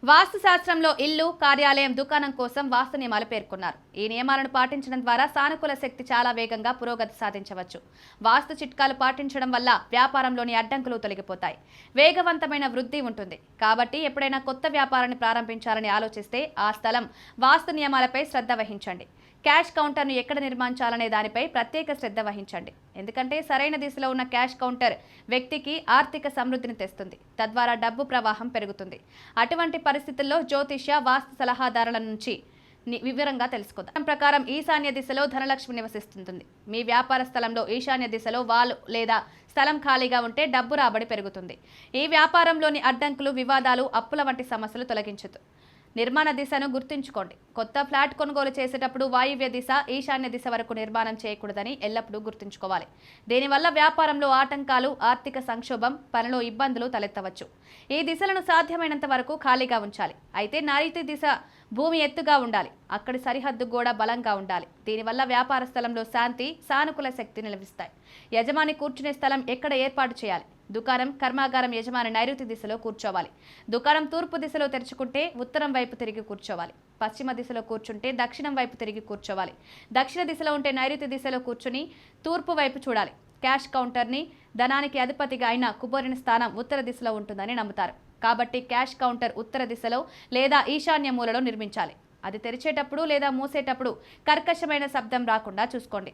వాస్తు శాస్త్రంలో ఇల్లు, కార్యాలయం, దుకాణం కోసం వాస్తు నియమాలు పేర్కొన్నారు. ఈ నియమాలను పాటించడం ద్వారా సానుకూల శక్తి చాలా వేగంగా పురోగతి సాధించవచ్చు. వాస్తు చిట్కాలు పాటించడం వల్ల వ్యాపారంలోని అడ్డంకులు తొలగిపోతాయి, వేగవంతమైన వృద్ధి ఉంటుంది. కాబట్టి ఎప్పుడైనా కొత్త వ్యాపారాన్ని ప్రారంభించాలని ఆలోచిస్తే ఆ స్థలం వాస్తు నియమాలపై శ్రద్ధ వహించండి. క్యాష్ కౌంటర్ను ఎక్కడ నిర్మించాలనే దానిపై ప్రత్యేక శ్రద్ధ వహించండి. ఎందుకంటే సరైన దిశలో ఉన్న క్యాష్ కౌంటర్ వ్యక్తికి ఆర్థిక సమృద్ధిని తెస్తుంది, తద్వారా డబ్బు ప్రవాహం పెరుగుతుంది. అటువంటి పరిస్థితుల్లో జ్యోతిష్య, వాస్తు సలహాదారుల నుంచి వివరంగా తెలుసుకుందాం. ప్రకారం ఈశాన్య దిశలో ధనలక్ష్మి నివసిస్తుంది. మీ వ్యాపార స్థలంలో ఈశాన్య దిశలో వాల్ లేదా స్థలం ఖాళీగా ఉంటే డబ్బు రాబడి పెరుగుతుంది. ఈ వ్యాపారంలోని అడ్డంకులు, వివాదాలు, అప్పుల వంటి సమస్యలు తొలగించదు. నిర్మాణ దిశను గుర్తుంచుకోండి. కొత్త ఫ్లాట్ కొనుగోలు చేసేటప్పుడు వాయువ్య దిశ, ఈశాన్య దిశ వరకు నిర్మాణం చేయకూడదని ఎల్లప్పుడూ గుర్తుంచుకోవాలి. దీనివల్ల వ్యాపారంలో ఆటంకాలు, ఆర్థిక సంక్షోభం, పనిలో ఇబ్బందులు తలెత్తవచ్చు. ఈ దిశలను సాధ్యమైనంత వరకు ఖాళీగా ఉంచాలి. అయితే నైరుతి దిశ భూమి ఎత్తుగా ఉండాలి, అక్కడి సరిహద్దు గోడ బలంగా ఉండాలి. దీనివల్ల వ్యాపార స్థలంలో శాంతి, సానుకూల శక్తి నిలవిస్తాయి. యజమాని కూర్చునే స్థలం ఎక్కడ ఏర్పాటు చేయాలి? దుకాణం, కర్మాగారం యజమాని నైరుతి దిశలో కూర్చోవాలి. దుకాణం తూర్పు దిశలో తెరుచుకుంటే ఉత్తరం వైపు తిరిగి కూర్చోవాలి. పశ్చిమ దిశలో కూర్చుంటే దక్షిణం వైపు తిరిగి కూర్చోవాలి. దక్షిణ దిశలో ఉంటే నైరుతి దిశలో కూర్చుని తూర్పు వైపు చూడాలి. క్యాష్ కౌంటర్ని ధనానికి అధిపతిగా అయిన కుబేరుని స్థానం ఉత్తర దిశలో ఉంటుందని నమ్ముతారు. కాబట్టి క్యాష్ కౌంటర్ ఉత్తర దిశలో లేదా ఈశాన్య మూలలో నిర్మించాలి. అది తెరిచేటప్పుడు లేదా మూసేటప్పుడు కర్కశమైన శబ్దం రాకుండా చూసుకోండి.